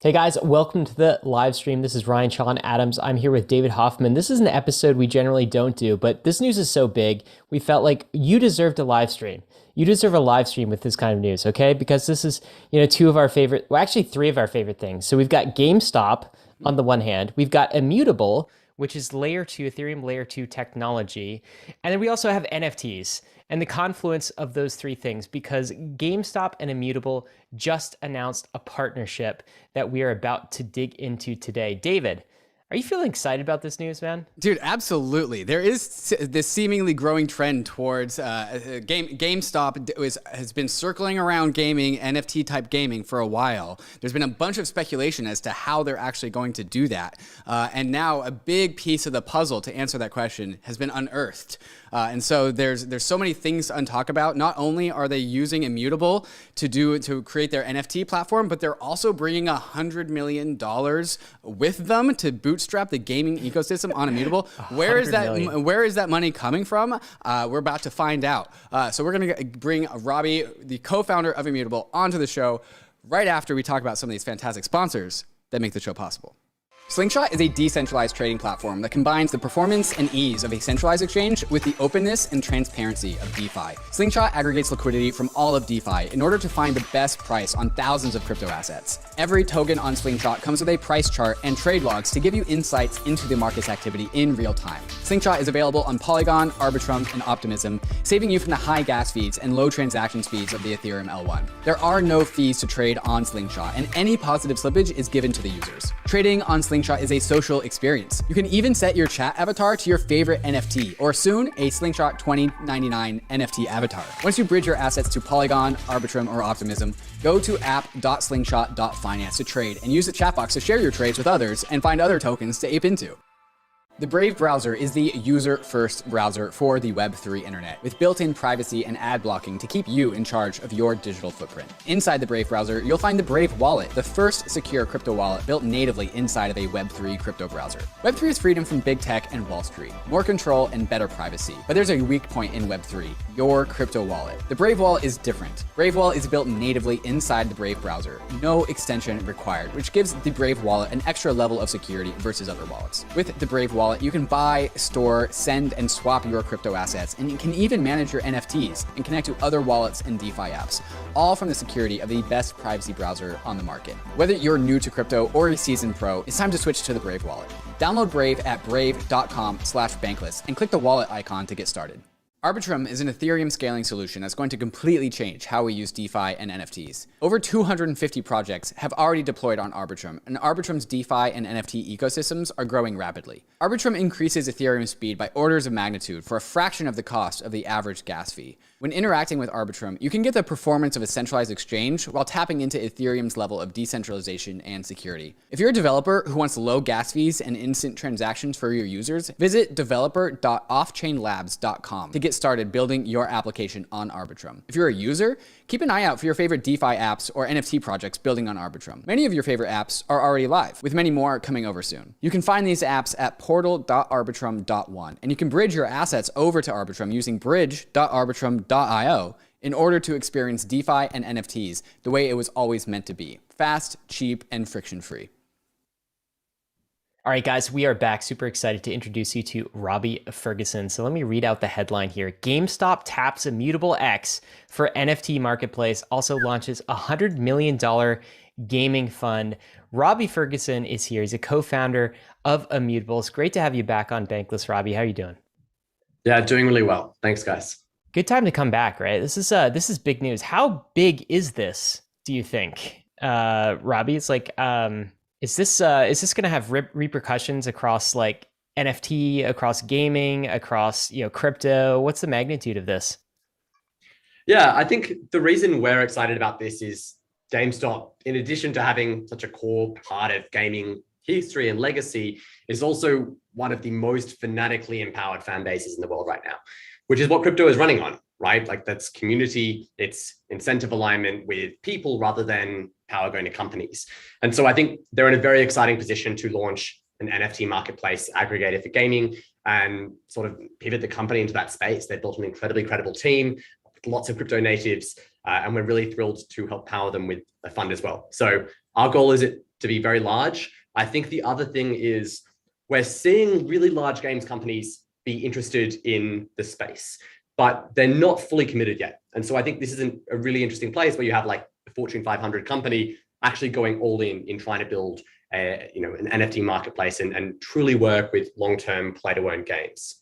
Hey guys, welcome to the live stream. This is Ryan Sean Adams. I'm here with David Hoffman. This is an episode we generally don't do, but this news is so big, we felt like you deserved a live stream. You deserve a live stream with this kind of news, okay? Because this is, two of our favorite, well, actually three of our favorite things. So we've got GameStop on the one hand, we've got Immutable, which is layer two, Ethereum layer two technology, and then we also have NFTs and the confluence of those three things because GameStop and Immutable just announced a partnership that we are about to dig into today. David, are you feeling excited about this news, man? Dude, absolutely. There is this seemingly growing trend towards GameStop has been circling around gaming, NFT type gaming for a while. There's been a bunch of speculation as to how they're actually going to do that. And now a big piece of the puzzle to answer that question has been unearthed. And so there's so many things to untalk about. Not only are they using Immutable to create their NFT platform, but they're also bringing $100 million with them to bootstrap the gaming ecosystem on Immutable. Where is that money coming from? We're about to find out. So we're going to bring Robbie, the co-founder of Immutable, onto the show right after we talk about some of these fantastic sponsors that make the show possible. Slingshot is a decentralized trading platform that combines the performance and ease of a centralized exchange with the openness and transparency of DeFi. Slingshot aggregates liquidity from all of DeFi in order to find the best price on thousands of crypto assets. Every token on Slingshot comes with a price chart and trade logs to give you insights into the market's activity in real time. Slingshot is available on Polygon, Arbitrum, and Optimism, saving you from the high gas fees and low transaction speeds of the Ethereum L1. There are no fees to trade on Slingshot, and any positive slippage is given to the users. Trading on Slingshot is a social experience. You can even set your chat avatar to your favorite NFT, or soon a Slingshot 2099 NFT avatar. Once you bridge your assets to Polygon, Arbitrum, or Optimism, go to app.slingshot.finance to trade and use the chat box to share your trades with others and find other tokens to ape into. The Brave browser is the user-first browser for the Web3 internet, with built-in privacy and ad blocking to keep you in charge of your digital footprint. Inside the Brave browser, you'll find the Brave Wallet, the first secure crypto wallet built natively inside of a Web3 crypto browser. Web3 is freedom from big tech and Wall Street, more control and better privacy. But there's a weak point in Web3, your crypto wallet. The Brave Wallet is different. Brave Wallet is built natively inside the Brave browser, no extension required, which gives the Brave Wallet an extra level of security versus other wallets. With the Brave Wallet, you can buy, store, send, and swap your crypto assets, and you can even manage your NFTs and connect to other wallets and DeFi apps, all from the security of the best privacy browser on the market. Whether you're new to crypto or a seasoned pro, it's time to switch to the Brave wallet. Download Brave at brave.com/bankless and click the wallet icon to get started. Arbitrum is an Ethereum scaling solution that's going to completely change how we use DeFi and NFTs. Over 250 projects have already deployed on Arbitrum, and Arbitrum's DeFi and NFT ecosystems are growing rapidly. Arbitrum increases Ethereum speed by orders of magnitude for a fraction of the cost of the average gas fee. When interacting with Arbitrum, you can get the performance of a centralized exchange while tapping into Ethereum's level of decentralization and security. If you're a developer who wants low gas fees and instant transactions for your users, visit developer.offchainlabs.com to get started building your application on Arbitrum. If you're a user, keep an eye out for your favorite DeFi apps or NFT projects building on Arbitrum. Many of your favorite apps are already live, with many more coming over soon. You can find these apps at portal.arbitrum.one, and you can bridge your assets over to Arbitrum using bridge.arbitrum.io in order to experience DeFi and NFTs the way it was always meant to be: fast, cheap, and friction-free. All right, guys, we are back. Super excited to introduce you to Robbie Ferguson. So let me read out the headline here. GameStop taps Immutable X for NFT marketplace, also launches a $100 million gaming fund. Robbie Ferguson is here. He's a co-founder of Immutable. It's great to have you back on Bankless, Robbie. How are you doing? Yeah, doing really well. Thanks, guys. Good time to come back, right? This is big news. How big is this, do you think? Robbie, it's like, is this going to have repercussions across like NFT, across gaming, across, crypto? What's the magnitude of this? Yeah, I think the reason we're excited about this is GameStop, in addition to having such a core part of gaming history and legacy, is also one of the most fanatically empowered fan bases in the world right now, which is what crypto is running on, right? Like, that's community, it's incentive alignment with people rather than power going to companies. And so I think they're in a very exciting position to launch an NFT marketplace aggregator for gaming and sort of pivot the company into that space. They've built an incredibly credible team, lots of crypto natives, and we're really thrilled to help power them with a fund as well. So our goal is to to be very large. I think the other thing is we're seeing really large games companies be interested in the space, but they're not fully committed yet. And so I think this is a really interesting place where you have like a Fortune 500 company actually going all in trying to build an NFT marketplace and truly work with long-term play-to-earn games.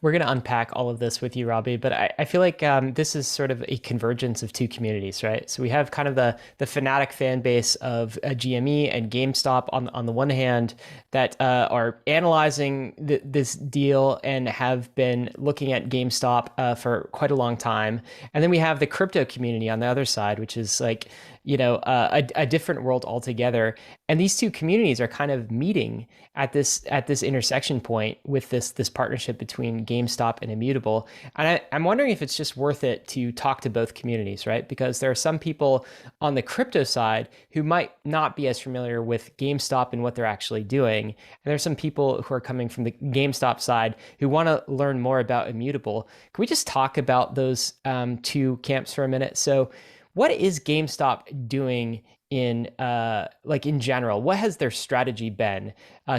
We're going to unpack all of this with you, Robbie, but I feel like this is sort of a convergence of two communities, right? So we have kind of the fanatic fan base of GME and GameStop on the one hand that are analyzing this deal and have been looking at GameStop for quite a long time. And then we have the crypto community on the other side, which is like, a different world altogether. And these two communities are kind of meeting at this intersection point with this partnership between GameStop and Immutable. And I'm wondering if it's just worth it to talk to both communities, right? Because there are some people on the crypto side who might not be as familiar with GameStop and what they're actually doing. And there's some people who are coming from the GameStop side who want to learn more about Immutable. Can we just talk about those two camps for a minute? So what is GameStop doing in general? What has their strategy been?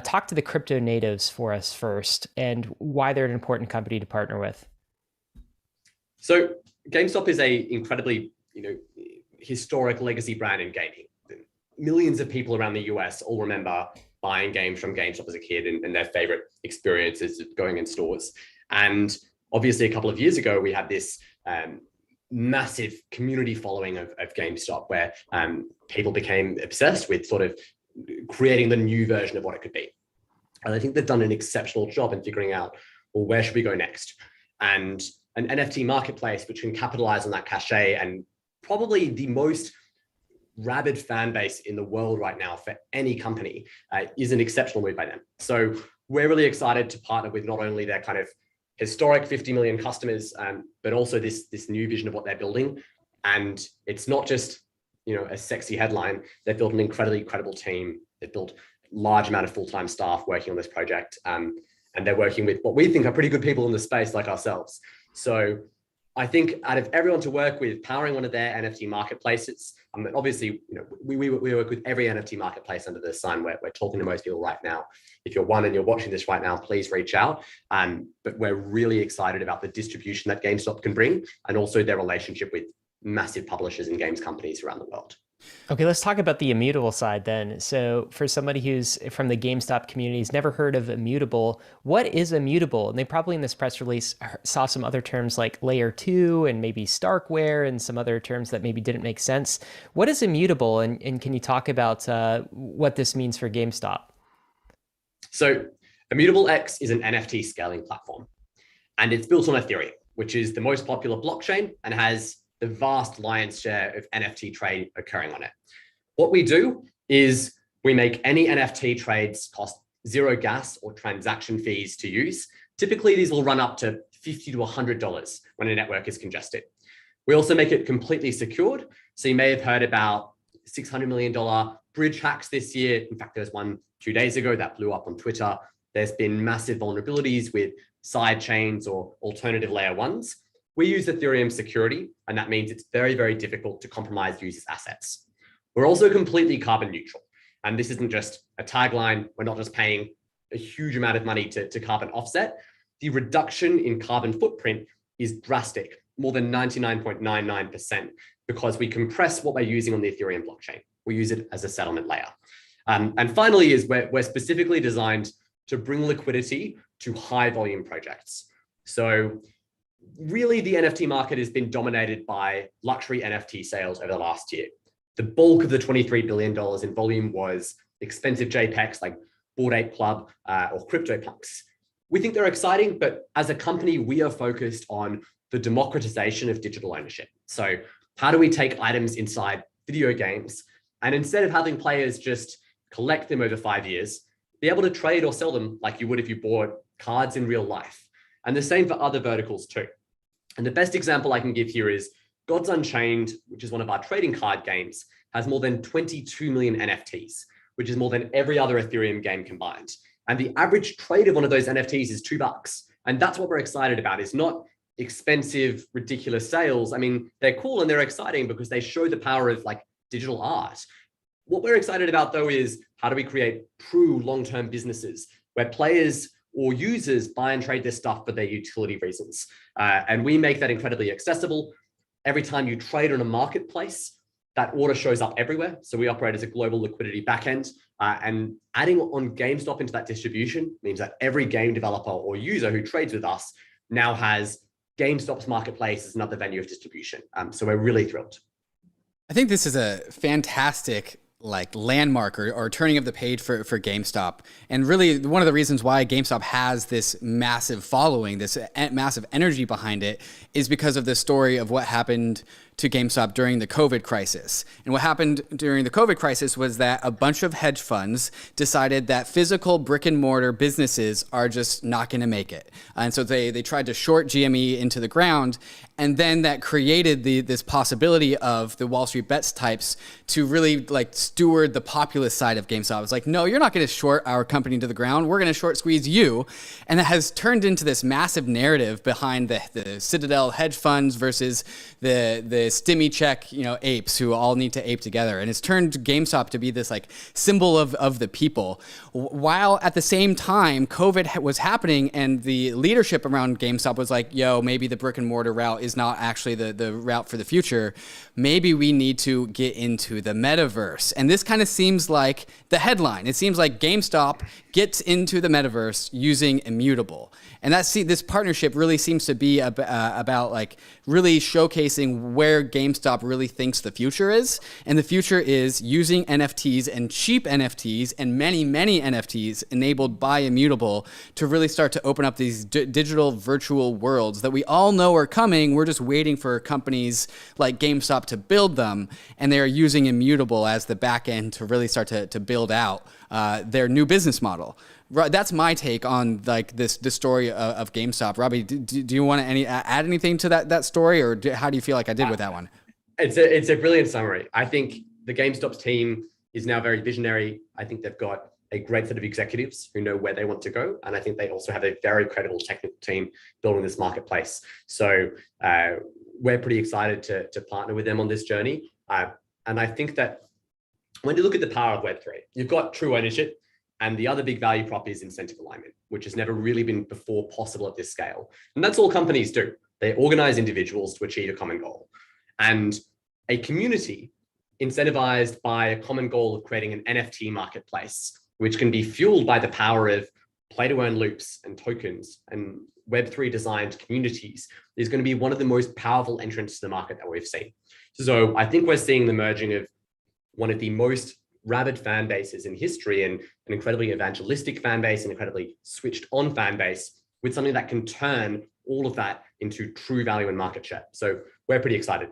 Talk to the crypto natives for us first and why they're an important company to partner with. So GameStop is a incredibly, historic legacy brand in gaming. Millions of people around the US all remember buying games from GameStop as a kid and their favorite experiences of going in stores. And obviously a couple of years ago, we had this massive community following of GameStop where people became obsessed with sort of creating the new version of what it could be. And I think they've done an exceptional job in figuring out, well, where should we go next? And an NFT marketplace which can capitalize on that cachet and probably the most rabid fan base in the world right now for any company is an exceptional move by them. So we're really excited to partner with not only their kind of historic 50 million customers, but also this new vision of what they're building. And it's not just, a sexy headline. They've built an incredibly credible team. They've built a large amount of full-time staff working on this project. And they're working with what we think are pretty good people in the space like ourselves. So I think out of everyone to work with powering one of their NFT marketplaces, obviously, we work with every NFT marketplace under the sun. We're talking to most people right now. If you're one and you're watching this right now, please reach out. But we're really excited about the distribution that GameStop can bring and also their relationship with massive publishers and games companies around the world. Okay, let's talk about the Immutable side then. So for somebody who's from the GameStop community who's never heard of Immutable, what is Immutable? And they probably in this press release saw some other terms like layer 2 and maybe Starkware and some other terms that maybe didn't make sense. What is Immutable? And can you talk about what this means for GameStop? So Immutable X is an NFT scaling platform, and it's built on Ethereum, which is the most popular blockchain and has the vast lion's share of NFT trade occurring on it. What we do is we make any NFT trades cost zero gas or transaction fees to use. Typically, these will run up to $50 to $100 when a network is congested. We also make it completely secured. So you may have heard about $600 million bridge hacks this year. In fact, there was one 2 days ago that blew up on Twitter. There's been massive vulnerabilities with side chains or alternative layer ones. We use Ethereum security, and that means it's very, very difficult to compromise users' assets. We're also completely carbon neutral. And this isn't just a tagline. We're not just paying a huge amount of money to carbon offset. The reduction in carbon footprint is drastic, more than 99.99%, because we compress what we're using on the Ethereum blockchain. We use it as a settlement layer. And finally is we're specifically designed to bring liquidity to high volume projects. So really, the NFT market has been dominated by luxury NFT sales over the last year. The bulk of the $23 billion in volume was expensive JPEGs like Bored Ape Club or CryptoPunks. We think they're exciting, but as a company, we are focused on the democratization of digital ownership. So how do we take items inside video games and instead of having players just collect them over 5 years, be able to trade or sell them like you would if you bought cards in real life? And the same for other verticals too. And the best example I can give here is Gods Unchained, which is one of our trading card games, has more than 22 million NFTs, which is more than every other Ethereum game combined. And the average trade of one of those NFTs is $2. And that's what we're excited about, is not expensive, ridiculous sales. I mean, they're cool and they're exciting because they show the power of like digital art. What we're excited about, though, is how do we create true long-term businesses where players or users buy and trade their stuff for their utility reasons. And we make that incredibly accessible. Every time you trade on a marketplace, that order shows up everywhere. So we operate as a global liquidity backend. And adding on GameStop into that distribution means that every game developer or user who trades with us now has GameStop's marketplace as another venue of distribution. So we're really thrilled. I think this is a fantastic landmark or turning of the page for GameStop. And really one of the reasons why GameStop has this massive following, this massive energy behind it, is because of the story of what happened to GameStop during the COVID crisis. And what happened during the COVID crisis was that a bunch of hedge funds decided that physical brick and mortar businesses are just not going to make it. And so they tried to short GME into the ground. And then that created this possibility of the Wall Street Bets types to really steward the populist side of GameStop. It's like, no, you're not going to short our company to the ground. We're going to short squeeze you. And that has turned into this massive narrative behind the Citadel hedge funds versus the stimmy check, apes who all need to ape together. And it's turned GameStop to be this symbol of the people. While at the same time, COVID was happening and the leadership around GameStop was like, yo, maybe the brick and mortar route is not actually the route for the future. Maybe we need to get into the metaverse. And this kind of seems like the headline. It seems like GameStop gets into the metaverse using Immutable. And this partnership really seems to be about really showcasing where GameStop really thinks the future is. And the future is using NFTs and cheap NFTs and many, many NFTs enabled by Immutable to really start to open up these digital virtual worlds that we all know are coming. We're just waiting for companies like GameStop to build them. And they are using Immutable as the back end to really start to build out their new business model. That's my take on this story of GameStop. Robbie, do you want to add anything to that story, or how do you feel like I did with that one? It's a brilliant summary. I think the GameStop's team is now very visionary. I think they've got a great set of executives who know where they want to go, and I think they also have a very credible technical team building this marketplace. So we're pretty excited to partner with them on this journey. And I think that when you look at the power of Web3, you've got true ownership. And the other big value prop is incentive alignment, which has never really been before possible at this scale. And that's all companies do. They organize individuals to achieve a common goal. And a community incentivized by a common goal of creating an NFT marketplace, which can be fueled by the power of play-to-earn loops and tokens and Web3 designed communities, is going to be one of the most powerful entrants to the market that we've seen. So I think we're seeing the merging of one of the most rabid fan bases in history and an incredibly evangelistic fan base, an incredibly switched on fan base, with something that can turn all of that into true value and market share. So we're pretty excited.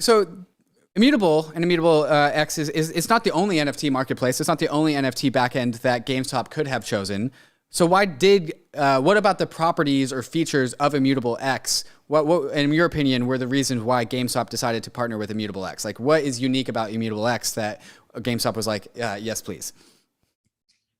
So Immutable and Immutable X is not the only NFT marketplace. It's not the only NFT backend that GameStop could have chosen. So what about the properties or features of Immutable X? What, in your opinion, were the reasons why GameStop decided to partner with Immutable X? What is unique about Immutable X that GameStop was like, yes, please?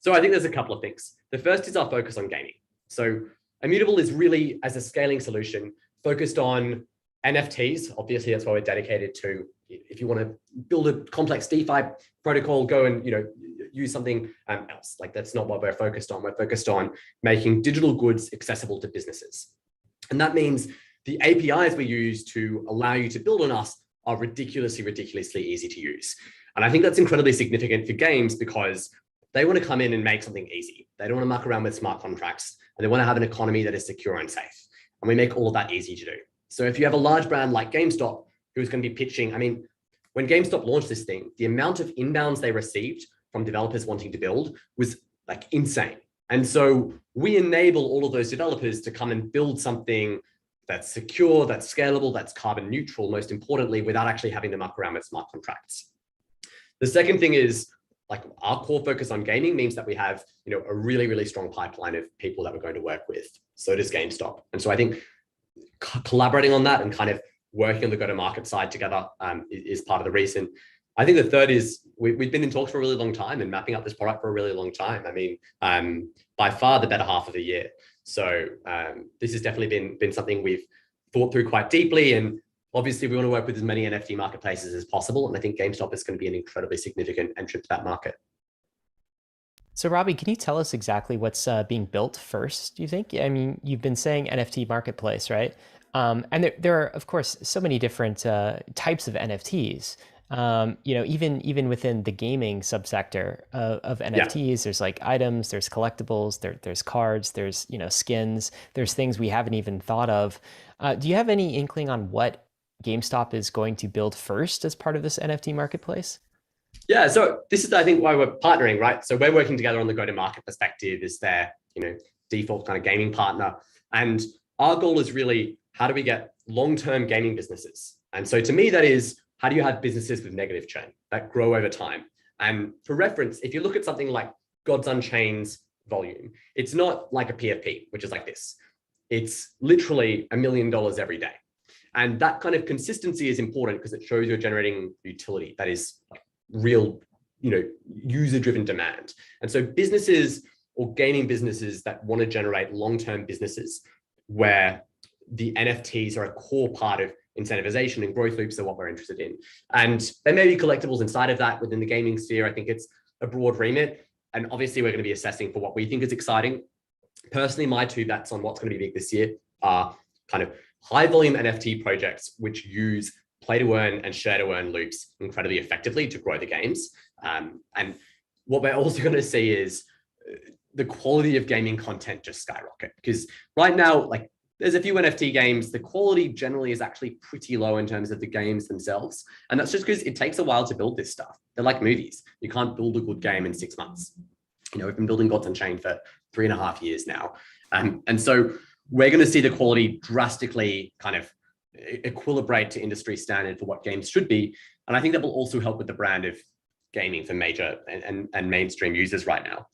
So I think there's a couple of things. The first is our focus on gaming. So Immutable is really, as a scaling solution, focused on NFTs. Obviously, that's what we're dedicated to. If you want to build a complex DeFi protocol, go and use something else. That's not what we're focused on. We're focused on making digital goods accessible to businesses. And that means the APIs we use to allow you to build on us are ridiculously easy to use. And I think that's incredibly significant for games because they want to come in and make something easy. They don't want to muck around with smart contracts, and they want to have an economy that is secure and safe. And we make all of that easy to do. So if you have a large brand like GameStop, who's going to be pitching, when GameStop launched this thing, the amount of inbounds they received from developers wanting to build was insane. And so we enable all of those developers to come and build something that's secure, that's scalable, that's carbon neutral, most importantly, without actually having to muck around with smart contracts. The second thing is our core focus on gaming means that we have a really strong pipeline of people that we're going to work with. So does GameStop. And so I think collaborating on that and kind of working on the go-to-market side together is part of the reason. I think the third is we've been in talks for a really long time and mapping out this product for a really long time. By far the better half of the year. So this has definitely been something we've thought through quite deeply. And Obviously, we want to work with as many NFT marketplaces as possible. And I think GameStop is going to be an incredibly significant entrant to that market. So, Robbie, can you tell us exactly what's being built first, do you think? I mean, you've been saying NFT marketplace, right? And there are, of course, so many different types of NFTs. Even within the gaming subsector of NFTs, there's like items, there's collectibles, there's cards, there's, skins, there's things we haven't even thought of. Do you have any inkling on what GameStop is going to build first as part of this NFT marketplace? Yeah, so this is, I think, why we're partnering, right? So we're working together on the go-to-market perspective as their, default kind of gaming partner. And our goal is really, how do we get long-term gaming businesses? And so to me, that is, how do you have businesses with negative churn that grow over time? And for reference, if you look at something like Gods Unchained's volume, it's not like a PFP, which is like this. It's literally $1 million every day. And that kind of consistency is important because it shows you're generating utility that is like real, user-driven demand. And so businesses or gaming businesses that want to generate long-term businesses where the NFTs are a core part of incentivization and growth loops are what we're interested in. And there may be collectibles inside of that within the gaming sphere. I think it's a broad remit. And obviously we're going to be assessing for what we think is exciting. Personally, my two bets on what's going to be big this year are kind of high volume NFT projects, which use play to earn and share to earn loops incredibly effectively to grow the games. And what we're also going to see is the quality of gaming content just skyrocket, because right now, like, there's a few NFT games, the quality generally is actually pretty low in terms of the games themselves. And that's just because it takes a while to build this stuff. They're like movies. You can't build a good game in 6 months. We've been building Gods Unchained for 3.5 years now. And so we're going to see the quality drastically kind of equilibrate to industry standard for what games should be. And I think that will also help with the brand of gaming for major and mainstream users right now.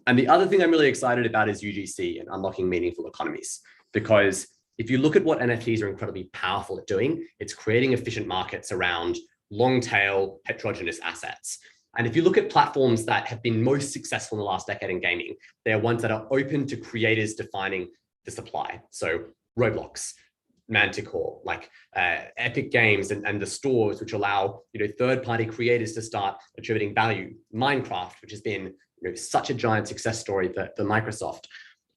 And the other thing I'm really excited about is UGC and unlocking meaningful economies. Because if you look at what NFTs are incredibly powerful at doing, it's creating efficient markets around long tail heterogeneous assets. And if you look at platforms that have been most successful in the last decade in gaming, they're ones that are open to creators defining the supply. So Roblox, Manticore, like Epic Games and the stores, which allow third-party creators to start attributing value. Minecraft, which has been such a giant success story for Microsoft.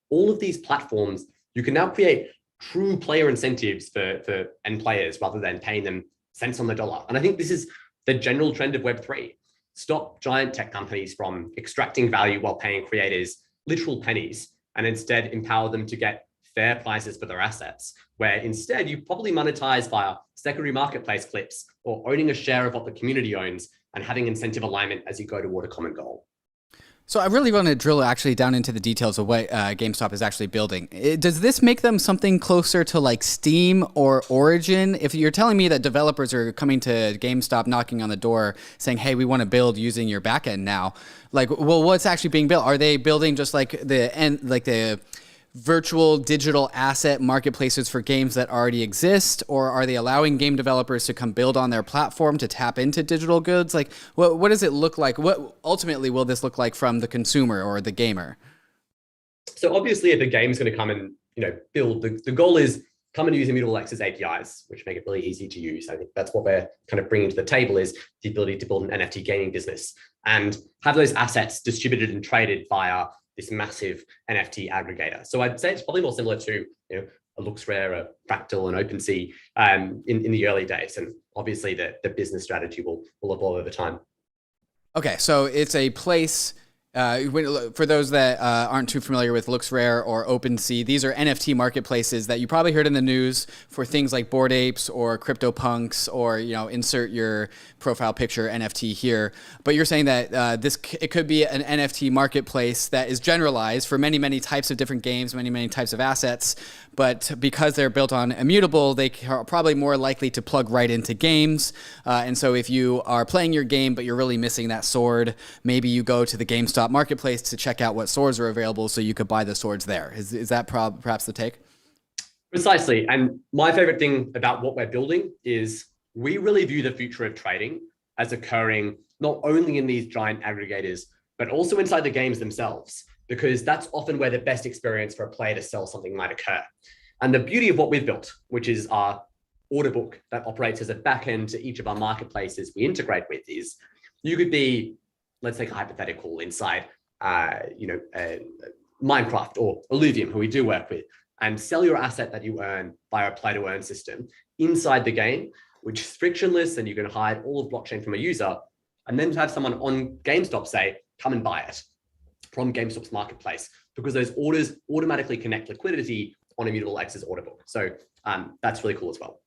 All of these platforms, you can now create true player incentives for end players rather than paying them cents on the dollar. And I think this is the general trend of Web3. Stop giant tech companies from extracting value while paying creators literal pennies, and instead empower them to get fair prices for their assets, where instead you probably monetize via secondary marketplace clips or owning a share of what the community owns and having incentive alignment as you go toward a common goal. So I really want to drill actually down into the details of what GameStop is actually building. Does this make them something closer to like Steam or Origin? If you're telling me that developers are coming to GameStop knocking on the door saying, hey, we want to build using your backend now, like, well, what's actually being built? Are they building just like the virtual digital asset marketplaces for games that already exist, or are they allowing game developers to come build on their platform to tap into digital goods? Like, what does it look like? What ultimately will this look like from the consumer or the gamer? So obviously, if a game is going to come and build, the goal is come and use Immutable X's APIs, which make it really easy to use. I think that's what we're kind of bringing to the table, is the ability to build an NFT gaming business and have those assets distributed and traded via this massive NFT aggregator. So I'd say it's probably more similar to a LooksRare, a Fractal, and OpenSea in the early days. And obviously the business strategy will evolve over time. Okay, so it's a place. For those that aren't too familiar with LooksRare or OpenSea, these are NFT marketplaces that you probably heard in the news for things like Bored Apes or CryptoPunks, or insert your profile picture NFT here. But you're saying that it could be an NFT marketplace that is generalized for many types of different games, many types of assets. But because they're built on Immutable, they are probably more likely to plug right into games. And so if you are playing your game, but you're really missing that sword, maybe you go to the GameStop marketplace to check out what swords are available so you could buy the swords there. Is that perhaps the take? Precisely. And my favorite thing about what we're building is we really view the future of trading as occurring not only in these giant aggregators, but also inside the games themselves, because that's often where the best experience for a player to sell something might occur. And the beauty of what we've built, which is our order book that operates as a backend to each of our marketplaces we integrate with is you could be, let's take a hypothetical inside, Minecraft or Illuvium, who we do work with, and sell your asset that you earn via a play to earn system inside the game, which is frictionless and you can hide all of blockchain from a user. And then to have someone on GameStop say, come and buy it from GameStop's marketplace, because those orders automatically connect liquidity on Immutable X's order book. So that's really cool as well.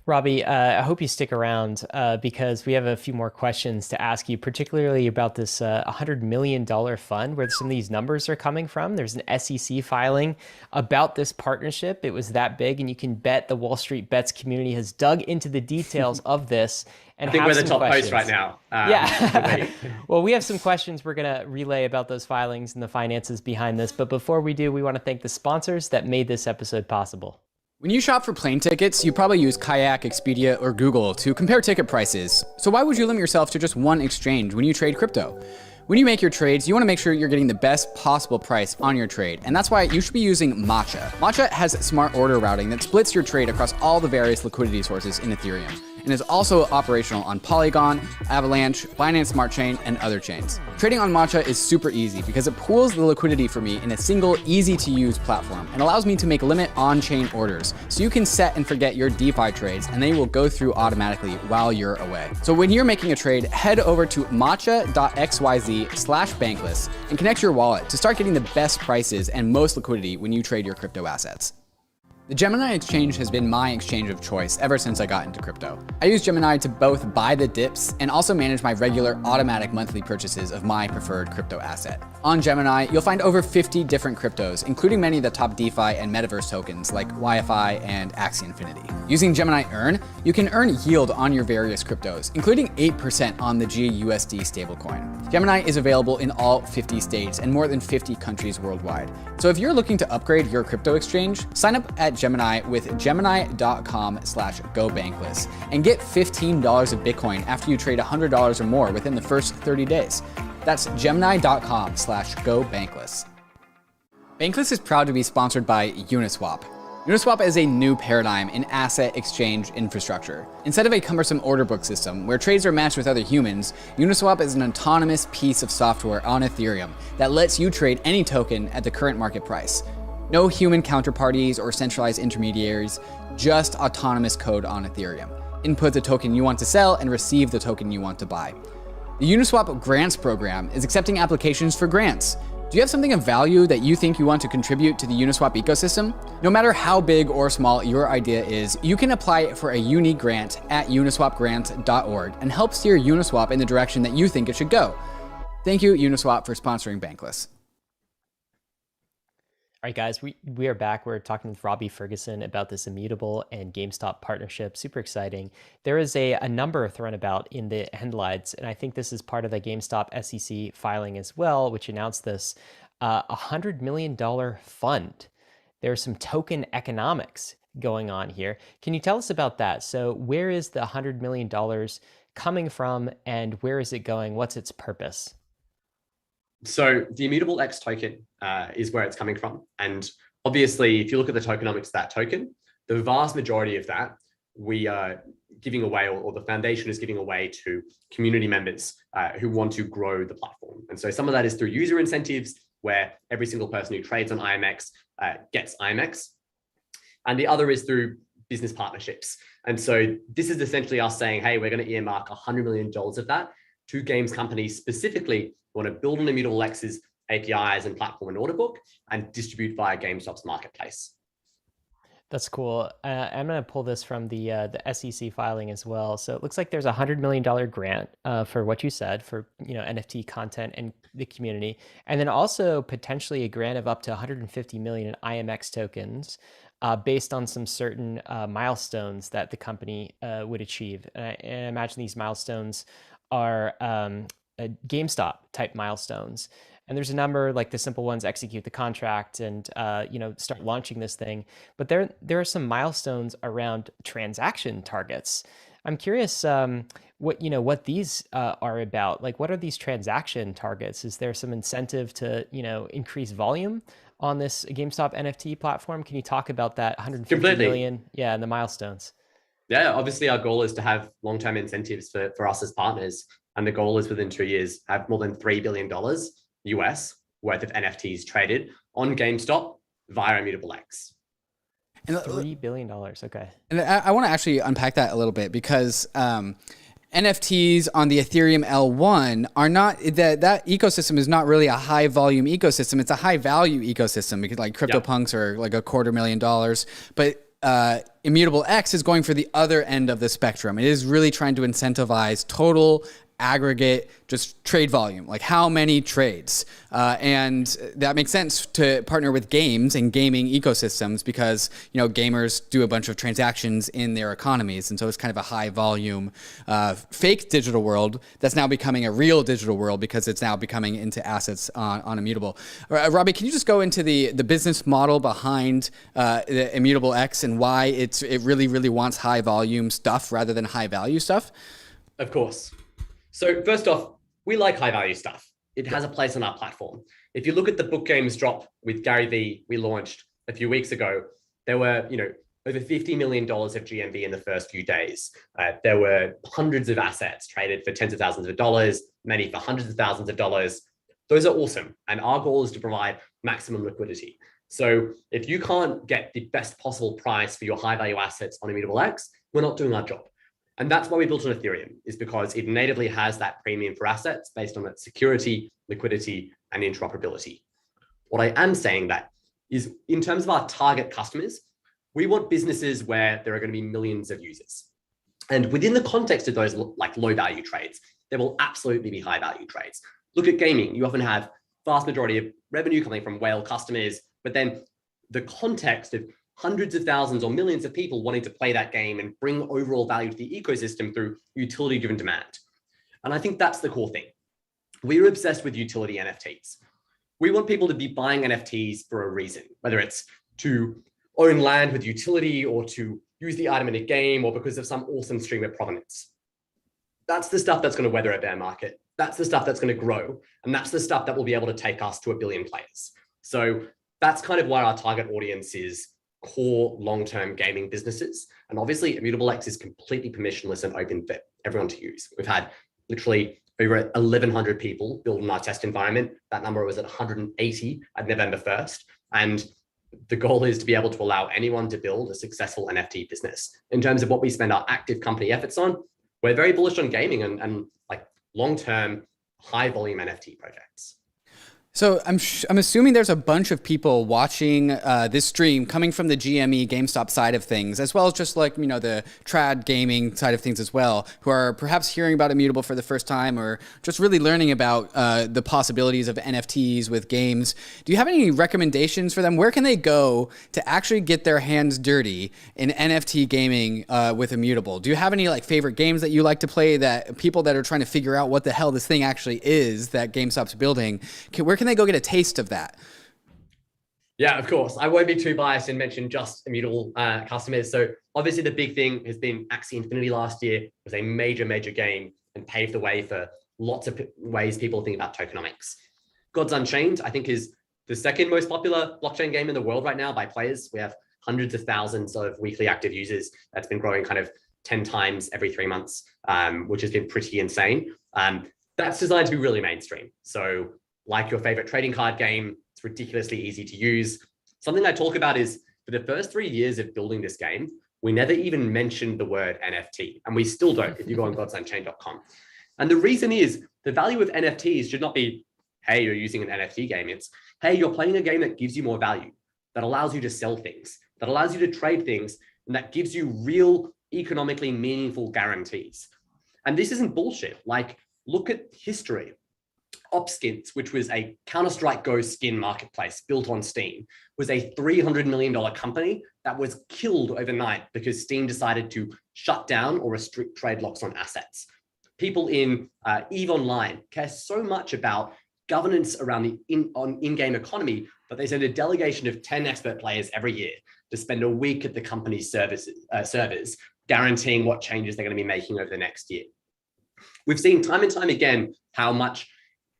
Robbie, I hope you stick around because we have a few more questions to ask you, particularly about this $100 million fund, where some of these numbers are coming from. There's an SEC filing about this partnership. It was that big, and you can bet the Wall Street Bets community has dug into the details of this. And I think we're the top questions. post right now. Yeah. Well, we have some questions we're going to relay about those filings and the finances behind this. But before we do, we want to thank the sponsors that made this episode possible. When you shop for plane tickets, you probably use Kayak, Expedia, or Google to compare ticket prices. So why would you limit yourself to just one exchange when you trade crypto? When you make your trades, you want to make sure you're getting the best possible price on your trade, and that's why you should be using Matcha. Matcha has smart order routing that splits your trade across all the various liquidity sources in Ethereum, and is also operational on Polygon, Avalanche, Binance Smart Chain, and other chains. Trading on Matcha is super easy because it pools the liquidity for me in a single, easy-to-use platform and allows me to make limit on-chain orders, so you can set and forget your DeFi trades, and they will go through automatically while you're away. So when you're making a trade, head over to matcha.xyz/bankless and connect your wallet to start getting the best prices and most liquidity when you trade your crypto assets. The Gemini exchange has been my exchange of choice ever since I got into crypto. I use Gemini to both buy the dips and also manage my regular automatic monthly purchases of my preferred crypto asset. On Gemini, you'll find over 50 different cryptos, including many of the top DeFi and metaverse tokens like YFI and Axie Infinity. Using Gemini Earn, you can earn yield on your various cryptos, including 8% on the GUSD stablecoin. Gemini is available in all 50 states and more than 50 countries worldwide. So if you're looking to upgrade your crypto exchange, sign up at Gemini with gemini.com/gobankless and get $15 of Bitcoin after you trade $100 or more within the first 30 days. That's gemini.com/gobankless. Bankless is proud to be sponsored by Uniswap. Uniswap is a new paradigm in asset exchange infrastructure. Instead of a cumbersome order book system where trades are matched with other humans, Uniswap is an autonomous piece of software on Ethereum that lets you trade any token at the current market price. No human counterparties or centralized intermediaries, just autonomous code on Ethereum. Input the token you want to sell and receive the token you want to buy. The Uniswap Grants program is accepting applications for grants. Do you have something of value that you think you want to contribute to the Uniswap ecosystem? No matter how big or small your idea is, you can apply for a unique grant at uniswapgrant.org and help steer Uniswap in the direction that you think it should go. Thank you, Uniswap, for sponsoring Bankless. All right, guys, we are back. We're talking with Robbie Ferguson about this Immutable and GameStop partnership. Super exciting. There is a number thrown about in the headlines, and I think this is part of the GameStop SEC filing as well, which announced this $100 million fund. There's some token economics going on here. Can you tell us about that? So where is the $100 million coming from, and where is it going? What's its purpose? So the Immutable X token is where it's coming from. And obviously, if you look at the tokenomics of that token, the vast majority of that we are giving away, or the foundation is giving away to community members who want to grow the platform. And so some of that is through user incentives, where every single person who trades on IMX gets IMX. And the other is through business partnerships. And so this is essentially us saying, hey, we're going to earmark $100 million of that to games companies specifically who want to build an Immutable X's APIs and platform and order book and distribute via GameStop's marketplace. That's cool. I'm going to pull this from the SEC filing as well. So it looks like there's a $100 million grant for what you said for NFT content and the community, and then also potentially a grant of up to 150 million in IMX tokens based on some certain milestones that the company would achieve. And I imagine these milestones are GameStop type milestones. And there's a number, like the simple ones: execute the contract and start launching this thing. But there are some milestones around transaction targets. I'm curious what these are about. Like, what are these transaction targets? Is there some incentive to increase volume on this GameStop NFT platform? Can you talk about that 150 million? Yeah, and the milestones. Yeah, obviously our goal is to have long-term incentives for us as partners. And the goal is within 2 years, have more than $3 billion US worth of NFTs traded on GameStop via Immutable X. And $3 billion. Okay. And I want to actually unpack that a little bit because NFTs on the Ethereum L1 are not, that ecosystem is not really a high volume ecosystem. It's a high value ecosystem because like CryptoPunks are like $250,000. But Immutable X is going for the other end of the spectrum. It is really trying to incentivize total aggregate just trade volume, like how many trades. And that makes sense to partner with games and gaming ecosystems because, you know, gamers do a bunch of transactions in their economies. And so it's kind of a high volume fake digital world that's now becoming a real digital world because it's now becoming into assets on Immutable. Robbie, can you just go into the business model behind the Immutable X and why it really, really wants high volume stuff rather than high value stuff? Of course. So first off, we like high value stuff. It has a place on our platform. If you look at the book games drop with Gary Vee we launched a few weeks ago, there were, over $50 million of GMV in the first few days. There were hundreds of assets traded for tens of thousands of dollars, many for hundreds of thousands of dollars. Those are awesome. And our goal is to provide maximum liquidity. So if you can't get the best possible price for your high value assets on Immutable X, we're not doing our job. And that's why we built on Ethereum, is because it natively has that premium for assets based on its security, liquidity, and interoperability. What I am saying that is in terms of our target customers, we want businesses where there are going to be millions of users. And within the context of those like low value trades, there will absolutely be high value trades. Look at gaming. You often have vast majority of revenue coming from whale customers, but then the context of hundreds of thousands or millions of people wanting to play that game and bring overall value to the ecosystem through utility-driven demand. And I think that's the core thing. We're obsessed with utility NFTs. We want people to be buying NFTs for a reason, whether it's to own land with utility or to use the item in a game or because of some awesome stream of provenance. That's the stuff that's going to weather a bear market. That's the stuff that's going to grow. And that's the stuff that will be able to take us to 1 billion players. So that's kind of why our target audience is core long-term gaming businesses. And obviously Immutable X is completely permissionless and open for everyone to use. We've had literally over 1,100 people build in our test environment. That number was at 180 at November 1st. And the goal is to be able to allow anyone to build a successful NFT business. In terms of what we spend our active company efforts on, we're very bullish on gaming and like long-term high volume NFT projects. So I'm assuming there's a bunch of people watching this stream coming from the GME GameStop side of things, as well as just like, the trad gaming side of things as well, who are perhaps hearing about Immutable for the first time or just really learning about the possibilities of NFTs with games. Do you have any recommendations for them? Where can they go to actually get their hands dirty in NFT gaming with Immutable? Do you have any like favorite games that you like to play that people that are trying to figure out what the hell this thing actually is that GameStop's building, where can they go get a taste of that? Yeah, of course. I won't be too biased and mention just Immutable customers. So obviously the big thing has been Axie Infinity last year. It was a major, major game and paved the way for lots of ways people think about tokenomics. Gods Unchained, I think, is the second most popular blockchain game in the world right now by players. We have hundreds of thousands of weekly active users. That's been growing kind of 10 times every 3 months, which has been pretty insane. That's designed to be really mainstream. So like your favorite trading card game, it's ridiculously easy to use. Something I talk about is for the first 3 years of building this game, we never even mentioned the word NFT, and we still don't if you go on godsunchained.com. And the reason is the value of NFTs should not be, hey, you're using an NFT game. It's, hey, you're playing a game that gives you more value, that allows you to sell things, that allows you to trade things, and that gives you real economically meaningful guarantees. And this isn't bullshit. Like, look at history. Opskins, which was a Counter-Strike Go skin marketplace built on Steam, was a $300 million company that was killed overnight because Steam decided to shut down or restrict trade locks on assets. People in EVE Online care so much about governance around the in-game economy that they send a delegation of 10 expert players every year to spend a week at the company's servers, guaranteeing what changes they're going to be making over the next year. We've seen time and time again how much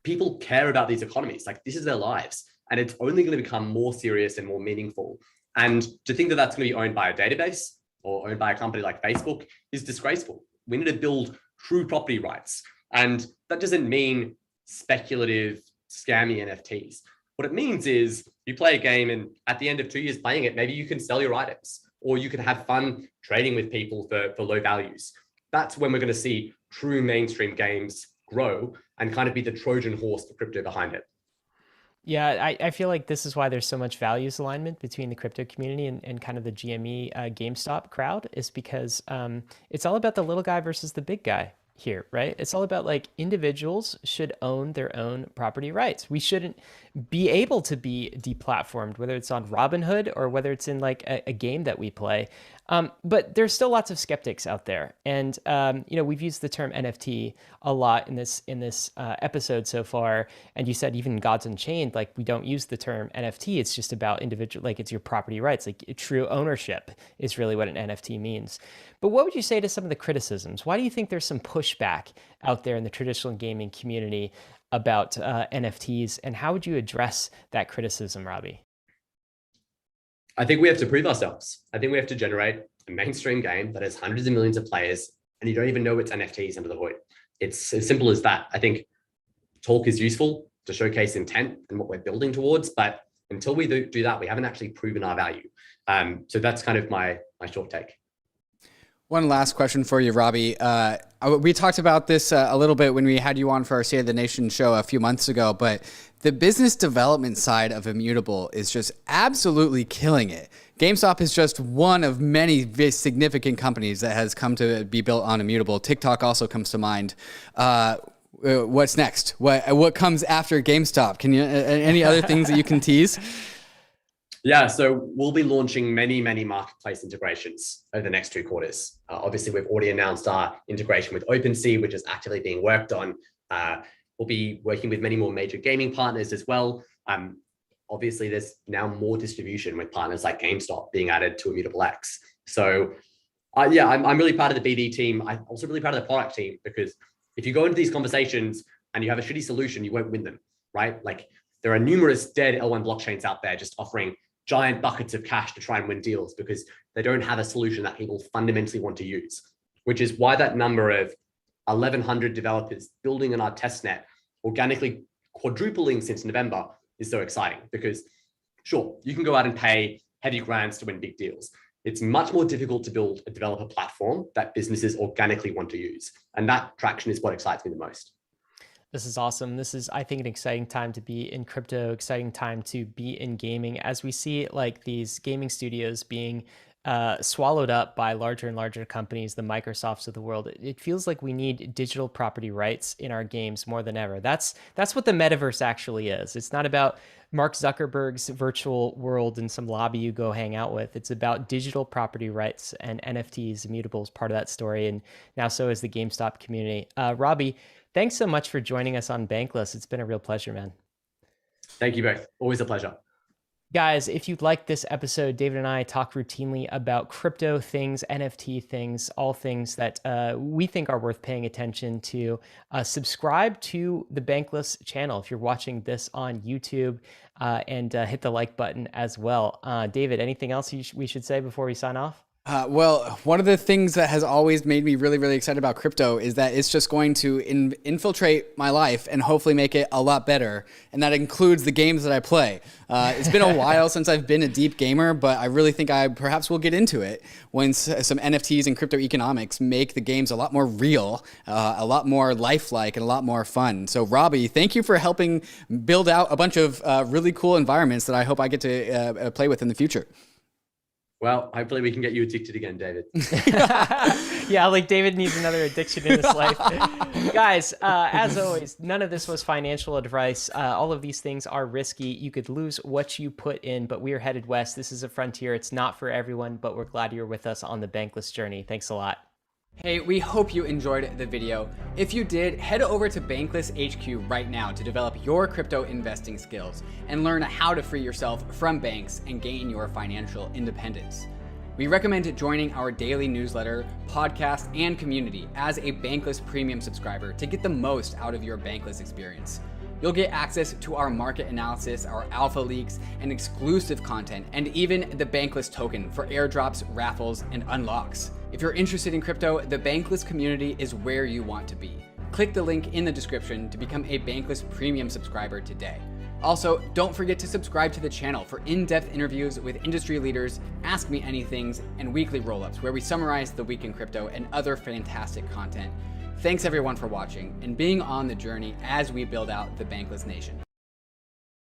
people care about these economies. Like, this is their lives, and it's only going to become more serious and more meaningful. And to think that that's going to be owned by a database or owned by a company like Facebook is disgraceful. We need to build true property rights. And that doesn't mean speculative, scammy NFTs. What it means is you play a game and at the end of 2 years playing it, maybe you can sell your items or you can have fun trading with people for low values. That's when we're going to see true mainstream games grow and kind of be the Trojan horse for crypto behind it. Yeah, I feel like this is why there's so much values alignment between the crypto community and kind of the GME GameStop crowd, is because it's all about the little guy versus the big guy here, right? It's all about like individuals should own their own property rights. We shouldn't be able to be deplatformed, whether it's on Robinhood or whether it's in like a game that we play. But there's still lots of skeptics out there. And, we've used the term NFT a lot in this episode so far. And you said even Gods Unchained, like we don't use the term NFT. It's just about individual, like it's your property rights, like true ownership is really what an NFT means. But what would you say to some of the criticisms? Why do you think there's some pushback out there in the traditional gaming community about NFTs? And how would you address that criticism, Robbie? I think we have to prove ourselves. I think we have to generate a mainstream game that has hundreds of millions of players and you don't even know it's NFTs under the hood. It's as simple as that. I think talk is useful to showcase intent and what we're building towards, but until we do that, we haven't actually proven our value. So that's kind of my short take. One last question for you, Robbie. We talked about this a little bit when we had you on for our State of the Nation show a few months ago, but the business development side of Immutable is just absolutely killing it. GameStop is just one of many very significant companies that has come to be built on Immutable. TikTok also comes to mind. What's next? What comes after GameStop? Can you any other things that you can tease? Yeah, so we'll be launching many, many marketplace integrations over the next 2 quarters. Obviously, we've already announced our integration with OpenSea, which is actively being worked on. We'll be working with many more major gaming partners as well. Obviously, there's now more distribution with partners like GameStop being added to Immutable X. So I'm really proud of the BD team. I'm also really proud of the product team, because if you go into these conversations and you have a shitty solution, you won't win them, right? Like there are numerous dead L1 blockchains out there just offering giant buckets of cash to try and win deals because they don't have a solution that people fundamentally want to use, which is why that number of 1,100 developers building on our testnet organically quadrupling since November is so exciting. Because sure, you can go out and pay heavy grants to win big deals. It's much more difficult to build a developer platform that businesses organically want to use. And that traction is what excites me the most. This is awesome. This is, I think, an exciting time to be in crypto, exciting time to be in gaming, as we see like these gaming studios being swallowed up by larger and larger companies, the Microsofts of the world. It feels like we need digital property rights in our games more than ever. That's what the metaverse actually is. It's not about Mark Zuckerberg's virtual world and some lobby you go hang out with. It's about digital property rights, and NFTs, Immutable, is part of that story. And now so is the GameStop community. Robbie, thanks so much for joining us on Bankless. It's been a real pleasure, man. Thank you both. Always a pleasure. Guys, if you'd like this episode, David and I talk routinely about crypto things, NFT things, all things that we think are worth paying attention to. Subscribe to the Bankless channel if you're watching this on YouTube, and hit the like button as well. David, anything else we should say before we sign off? Well, one of the things that has always made me really, really excited about crypto is that it's just going to infiltrate my life and hopefully make it a lot better. And that includes the games that I play. It's been a while since I've been a deep gamer, but I really think I perhaps will get into it when some NFTs and crypto economics make the games a lot more real, a lot more lifelike, and a lot more fun. So Robbie, thank you for helping build out a bunch of really cool environments that I hope I get to play with in the future. Well, hopefully we can get you addicted again, David. Yeah, like David needs another addiction in his life. Guys, as always, none of this was financial advice. All of these things are risky. You could lose what you put in, but we are headed west. This is a frontier. It's not for everyone, but we're glad you're with us on the Bankless journey. Thanks a lot. Hey, we hope you enjoyed the video. If you did, head over to Bankless HQ right now to develop your crypto investing skills and learn how to free yourself from banks and gain your financial independence. We recommend joining our daily newsletter, podcast, and community as a Bankless Premium subscriber to get the most out of your Bankless experience. You'll get access to our market analysis, our alpha leaks, and exclusive content, and even the Bankless token for airdrops, raffles, and unlocks. If you're interested in crypto, the Bankless community is where you want to be. Click the link in the description to become a Bankless Premium subscriber today. Also, don't forget to subscribe to the channel for in-depth interviews with industry leaders, Ask Me Anythings, and weekly roll-ups where we summarize the week in crypto and other fantastic content. Thanks everyone for watching and being on the journey as we build out the Bankless Nation.